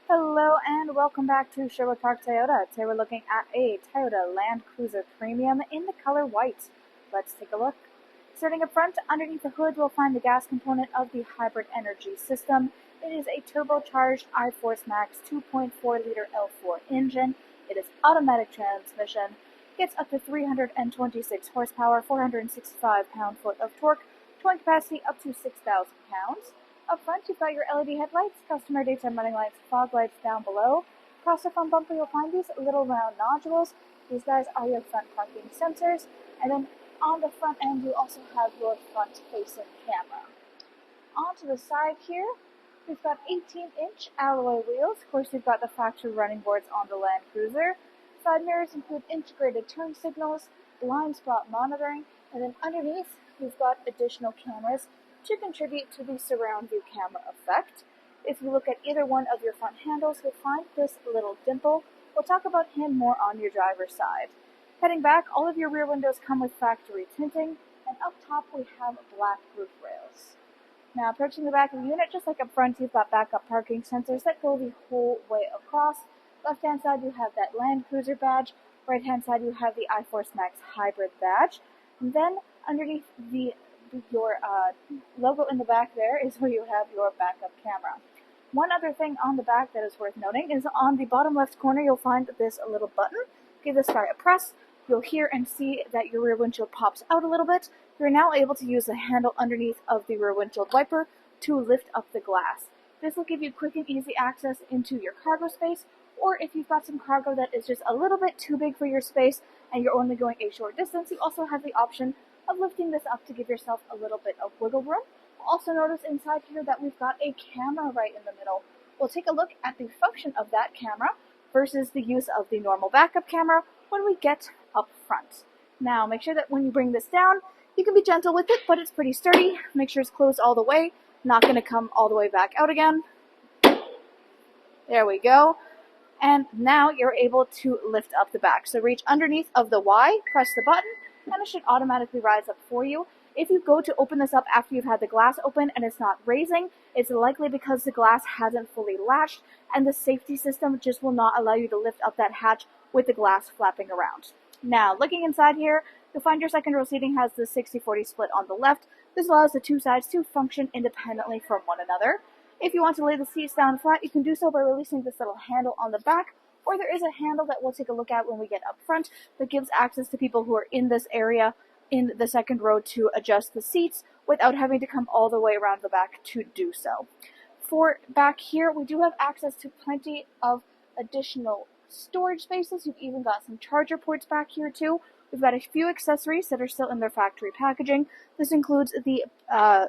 Hello and welcome back to Sherwood Park Toyota. Today we're looking at a Toyota Land Cruiser Premium in the color white. Let's take a look. Starting up front, underneath the hood, we'll find the gas component of the hybrid energy system. It is a turbocharged iForce Max 2.4-liter L4 engine. It is automatic transmission. Gets up to 326 horsepower, 465 pound-foot of torque, towing capacity up to 6,000 pounds. Up front, you've got your LED headlights, customer daytime running lights, fog lights down below. Across the front bumper, you'll find these little round nodules. These guys are your front parking sensors. And then on the front end, you also have your front-facing camera. Onto the side here, we've got 18-inch alloy wheels. Of course, you've got the factory running boards on the Land Cruiser. Side mirrors include integrated turn signals, blind spot monitoring, and then underneath, we've got additional cameras to contribute to the surround view camera effect. If you look at either one of your front handles, you'll find this little dimple. We'll talk about him more on your driver's side. Heading back, all of your rear windows come with factory tinting, and up top we have black roof rails. Now, approaching the back of the unit, just like up front, you've got backup parking sensors that go the whole way across. Left-hand side, you have that Land Cruiser badge. Right-hand side, you have the iForce Max Hybrid badge. And then underneath your logo in the back there is where you have your backup camera. One other thing on the back that is worth noting is on the bottom left corner you'll find this little button. Give this guy a press. You'll hear and see that your rear windshield pops out a little bit. You're now able to use the handle underneath of the rear windshield wiper to lift up the glass. This will give you quick and easy access into your cargo space, or if you've got some cargo that is just a little bit too big for your space and you're only going a short distance, you also have the option of lifting this up to give yourself a little bit of wiggle room. Also notice inside here that we've got a camera right in the middle. We'll take a look at the function of that camera versus the use of the normal backup camera when we get up front. Now, make sure that when you bring this down, you can be gentle with it, but it's pretty sturdy. Make sure it's closed all the way, not going to come all the way back out again. There we go. And now you're able to lift up the back. So reach underneath of the Y, press the button, and it should automatically rise up for you. If you go to open this up after you've had the glass open and it's not raising, it's likely because the glass hasn't fully latched and the safety system just will not allow you to lift up that hatch with the glass flapping around. Now, looking inside here, you'll find your second row seating has the 60-40 split on the left. This allows the two sides to function independently from one another. If you want to lay the seats down flat, you can do so by releasing this little handle on the back, or there is a handle that we'll take a look at when we get up front that gives access to people who are in this area in the second row to adjust the seats without having to come all the way around the back to do so. For back here, we do have access to plenty of additional storage spaces. You've even got some charger ports back here too. We've got a few accessories that are still in their factory packaging. This includes the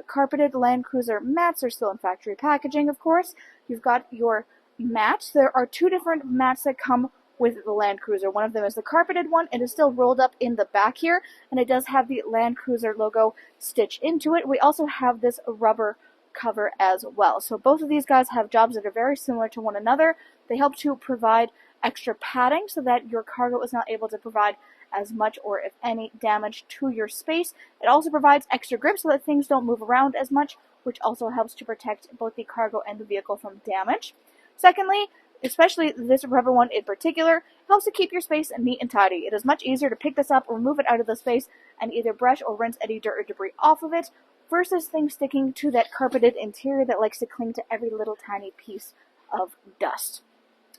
carpeted Land Cruiser mats are still in factory packaging, of course. You've got your mat. There are two different mats that come with the Land Cruiser. One of them is the carpeted one. It is still rolled up in the back here, and it does have the Land Cruiser logo stitched into it. We also have this rubber cover as well. So both of these guys have jobs that are very similar to one another. They help to provide extra padding so that your cargo is not able to provide as much or if any damage to your space. It also provides extra grip so that things don't move around as much, which also helps to protect both the cargo and the vehicle from damage. Secondly, especially this rubber one in particular, helps to keep your space neat and tidy. It is much easier to pick this up or move it out of the space and either brush or rinse any dirt or debris off of it versus things sticking to that carpeted interior that likes to cling to every little tiny piece of dust.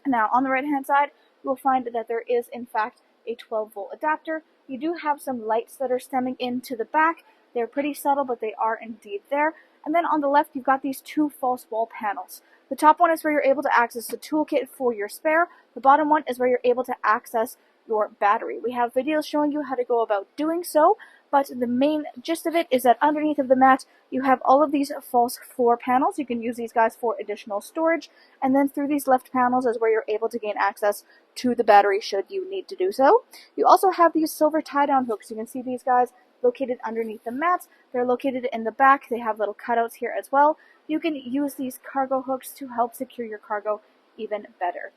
Now, on the right-hand side, you will find that there is, in fact, a 12-volt adapter. You do have some lights that are stemming into the back. They're pretty subtle, but they are indeed there. And then on the left, you've got these two false wall panels. The top one is where you're able to access the toolkit for your spare. The bottom one is where you're able to access your battery. We have videos showing you how to go about doing so, but the main gist of it is that underneath of the mat, you have all of these false floor panels. You can use these guys for additional storage, and then through these left panels is where you're able to gain access to the battery should you need to do so. You also have these silver tie-down hooks. You can see these guys located underneath the mats. They're located in the back. They have little cutouts here as well. You can use these cargo hooks to help secure your cargo even better.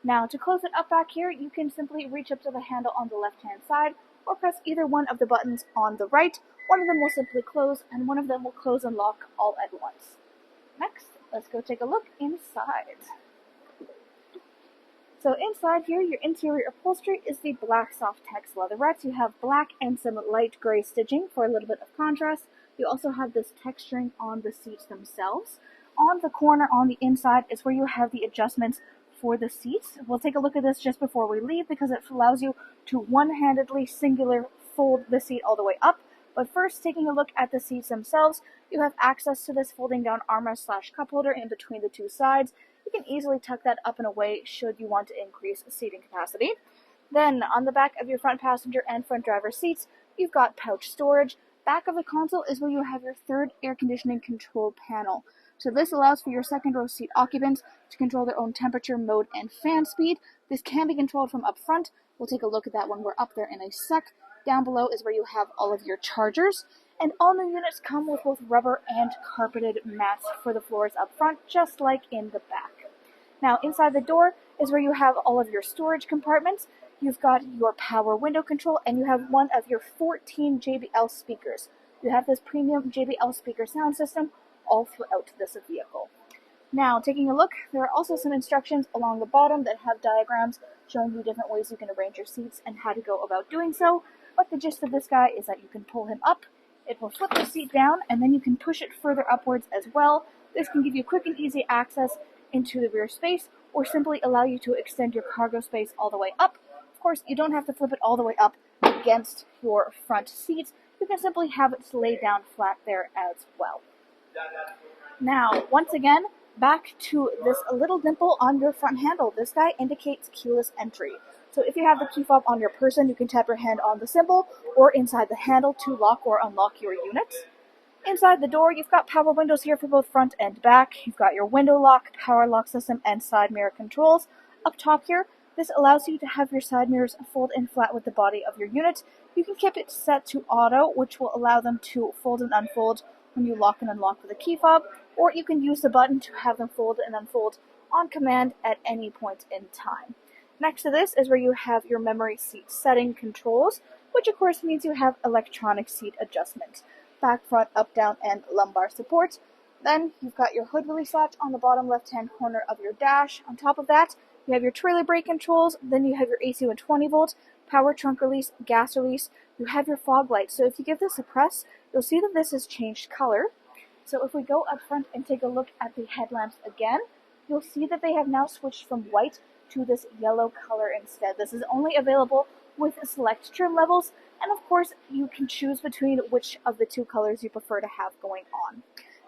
Now, to close it up back here, you can simply reach up to the handle on the left-hand side or press either one of the buttons on the right. One of them will simply close, and one of them will close and lock all at once. Next, let's go take a look inside. So inside here, your interior upholstery is the black soft tex leatherettes. You have black and some light gray stitching for a little bit of contrast. You also have this texturing on the seats themselves. On the corner on the inside is where you have the adjustments for the seats. We'll take a look at this just before we leave because it allows you to one-handedly singular fold the seat all the way up. But first, taking a look at the seats themselves, you have access to this folding down armrest / cup holder in between the two sides. You can easily tuck that up and away should you want to increase seating capacity. Then, on the back of your front passenger and front driver seats, you've got pouch storage. Back of the console is where you have your third air conditioning control panel. So this allows for your second row seat occupants to control their own temperature, mode, and fan speed. This can be controlled from up front. We'll take a look at that when we're up there in a sec. Down below is where you have all of your chargers. And all new units come with both rubber and carpeted mats for the floors up front, just like in the back. Now, inside the door is where you have all of your storage compartments. You've got your power window control, and you have one of your 14 JBL speakers. You have this premium JBL speaker sound system all throughout this vehicle. Now, taking a look, there are also some instructions along the bottom that have diagrams showing you different ways you can arrange your seats and how to go about doing so. But the gist of this guy is that you can pull him up, it will flip the seat down, and then you can push it further upwards as well. This can give you quick and easy access into the rear space, or simply allow you to extend your cargo space all the way up. Of course, you don't have to flip it all the way up against your front seat. You can simply have it lay down flat there as well. Now, once again, back to this little dimple on your front handle. This guy indicates keyless entry. So if you have the key fob on your person, you can tap your hand on the symbol or inside the handle to lock or unlock your unit. Inside the door, you've got power windows here for both front and back. You've got your window lock, power lock system, and side mirror controls. Up top here, this allows you to have your side mirrors fold in flat with the body of your unit. You can keep it set to auto, which will allow them to fold and unfold when you lock and unlock with a key fob, or you can use the button to have them fold and unfold on command at any point in time. Next to this is where you have your memory seat setting controls, which of course means you have electronic seat adjustment. Back, front, up, down, and lumbar support. Then you've got your hood release latch on the bottom left-hand corner of your dash. On top of that, you have your trailer brake controls. Then you have your AC 120 volt, power trunk release, gas release. You have your fog light. So if you give this a press, you'll see that this has changed color. So if we go up front and take a look at the headlamps again, you'll see that they have now switched from white to this yellow color instead. This is only available with select trim levels, and of course you can choose between which of the two colors you prefer to have going on.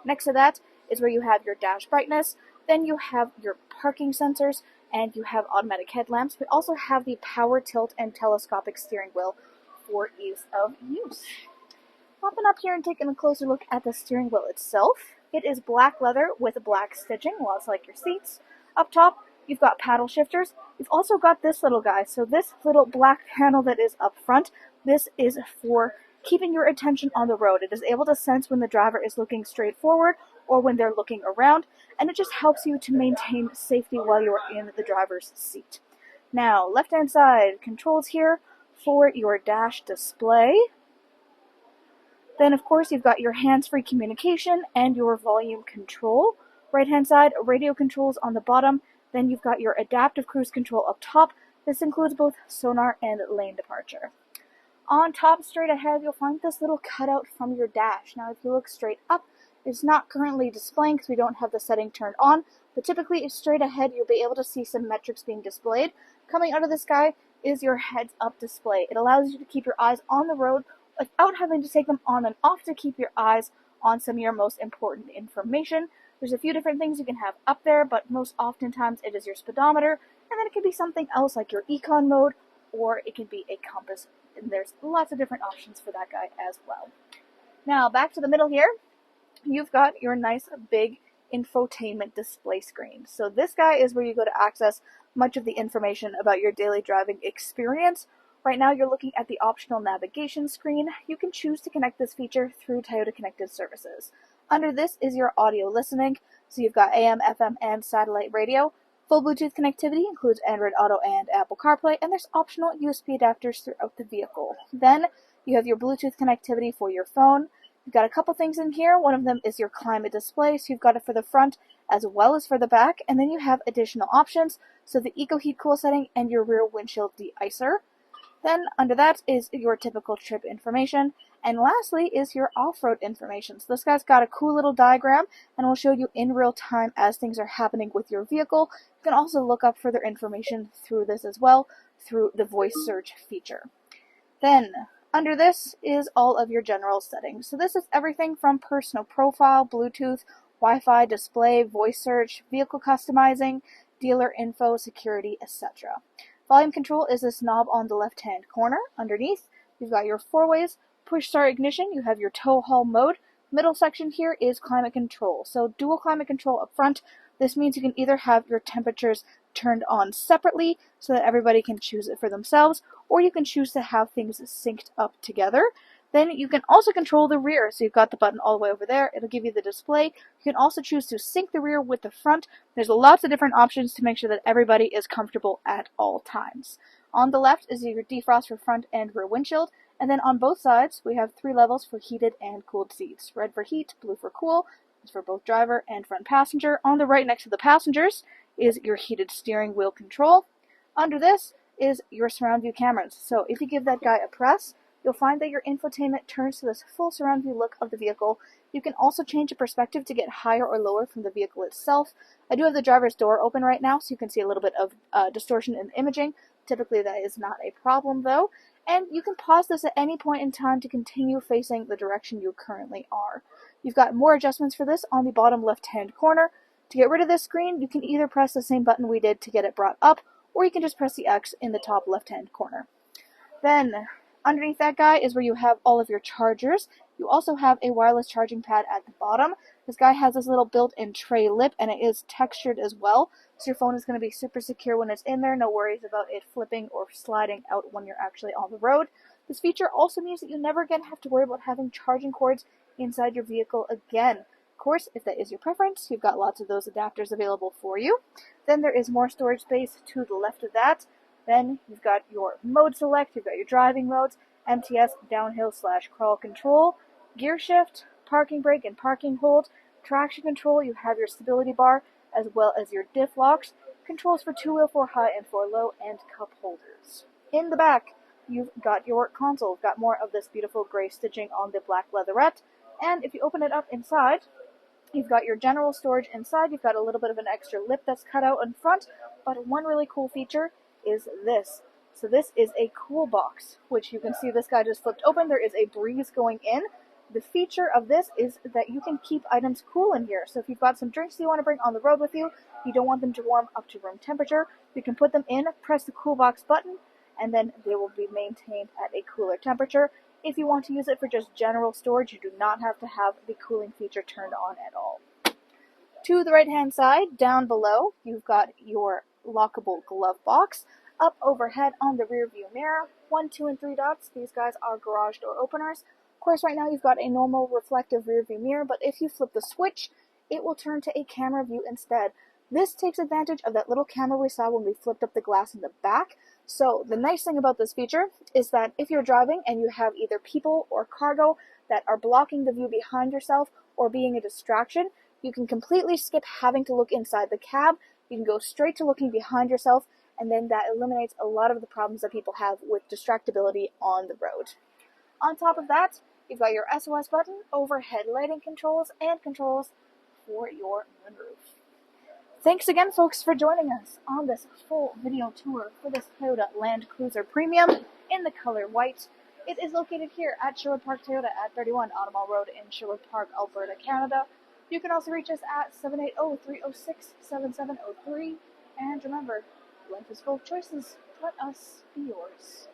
Next to that is where you have your dash brightness, then you have your parking sensors, and you have automatic headlamps. We also have the power tilt and telescopic steering wheel for ease of use. Popping up here and taking a closer look at the steering wheel itself. It is black leather with black stitching, lots like your seats. Up top, you've got paddle shifters. You've also got this little guy. So this little black panel that is up front, this is for keeping your attention on the road. It is able to sense when the driver is looking straight forward or when they're looking around, and it just helps you to maintain safety while you're in the driver's seat. Now, left-hand side, controls here for your dash display. Then, of course, you've got your hands-free communication and your volume control. Right-hand side, radio controls on the bottom. Then you've got your adaptive cruise control up top. This includes both sonar and lane departure. On top, straight ahead, you'll find this little cutout from your dash. Now, if you look straight up, it's not currently displaying because we don't have the setting turned on, but typically straight ahead, you'll be able to see some metrics being displayed. Coming out of this guy is your heads-up display. It allows you to keep your eyes on the road without having to take them on and off to keep your eyes on some of your most important information. There's a few different things you can have up there, but most oftentimes it is your speedometer, and then it can be something else like your econ mode, or it can be a compass, and there's lots of different options for that guy as well. Now, back to the middle here, you've got your nice big infotainment display screen. So this guy is where you go to access much of the information about your daily driving experience. Right now you're looking at the optional navigation screen. You can choose to connect this feature through Toyota Connected Services. Under this is your audio listening, so you've got AM, FM, and satellite radio. Full Bluetooth connectivity includes Android Auto and Apple CarPlay, and there's optional USB adapters throughout the vehicle. Then you have your Bluetooth connectivity for your phone. You've got a couple things in here. One of them is your climate display, so you've got it for the front as well as for the back, and then you have additional options, so the Eco Heat Cool setting and your rear windshield de-icer. Then under that is your typical trip information, and lastly is your off-road information. So this guy's got a cool little diagram and will show you in real time as things are happening with your vehicle. You can also look up further information through this as well through the voice search feature. Then under this is all of your general settings. So this is everything from personal profile, Bluetooth, Wi-Fi, display, voice search, vehicle customizing, dealer info, security, etc. Volume control is this knob on the left-hand corner. Underneath, you've got your four-ways, push start ignition, you have your tow haul mode. Middle section here is climate control. So dual climate control up front. This means you can either have your temperatures turned on separately so that everybody can choose it for themselves, or you can choose to have things synced up together. Then you can also control the rear, so you've got the button all the way over there. It'll give you the display. You can also choose to sync the rear with the front. There's lots of different options to make sure that everybody is comfortable at all times. On the left is your defrost for front and rear windshield, and then on both sides we have 3 levels for heated and cooled seats. Red for heat, blue for cool. It's for both driver and front passenger. On the right next to the passengers is your heated steering wheel control. Under this is your surround view cameras. So if you give that guy a press, you'll find that your infotainment turns to this full surround view look of the vehicle. You can also change the perspective to get higher or lower from the vehicle itself. I do have the driver's door open right now, so you can see a little bit of distortion in the imaging. Typically that is not a problem though. And you can pause this at any point in time to continue facing the direction you currently are. You've got more adjustments for this on the bottom left-hand corner. To get rid of this screen, you can either press the same button we did to get it brought up, or you can just press the X in the top left-hand corner. Then underneath that guy is where you have all of your chargers. You also have a wireless charging pad at the bottom. This guy has this little built-in tray lip, and it is textured as well, so your phone is going to be super secure when it's in there. No worries about it flipping or sliding out when you're actually on the road. This feature also means that you never again have to worry about having charging cords inside your vehicle again. Of course, if that is your preference, you've got lots of those adapters available for you. Then there is more storage space to the left of that. Then you've got your mode select, you've got your driving modes, MTS, downhill/crawl control, gear shift, parking brake and parking hold, traction control, you have your stability bar, as well as your diff locks, controls for 2-wheel, 4-high and 4-low, and cup holders. In the back, you've got your console. You've got more of this beautiful gray stitching on the black leatherette, and if you open it up inside, you've got your general storage inside. You've got a little bit of an extra lip that's cut out in front, but one really cool feature is this. So this is a cool box, which you can see this guy just flipped open. There is a breeze going in. The feature of this is that you can keep items cool in here. So if you've got some drinks you want to bring on the road with you, you don't want them to warm up to room temperature, you can put them in, press the cool box button, and then they will be maintained at a cooler temperature. If you want to use it for just general storage, you do not have to have the cooling feature turned on at all. To the right-hand side, down below, you've got your lockable glove box. Up overhead on the rear view mirror, 1, 2, and 3 dots. These guys are garage door openers. Of course, right now you've got a normal reflective rear view mirror, but if you flip the switch, it will turn to a camera view instead. This takes advantage of that little camera we saw when we flipped up the glass in the back. So the nice thing about this feature is that if you're driving and you have either people or cargo that are blocking the view behind yourself or being a distraction, you can completely skip having to look inside the cab. You can go straight to looking behind yourself, and then that eliminates a lot of the problems that people have with distractibility on the road. On top of that, you've got your SOS button, overhead lighting controls, and controls for your moonroof. Thanks again, folks, for joining us on this full video tour for this Toyota Land Cruiser Premium in the color white. It is located here at Sherwood Park Toyota at 31 Automall Road in Sherwood Park, Alberta, Canada. You can also reach us at 780-306-7703. And remember, life is full of choices. Let us be yours.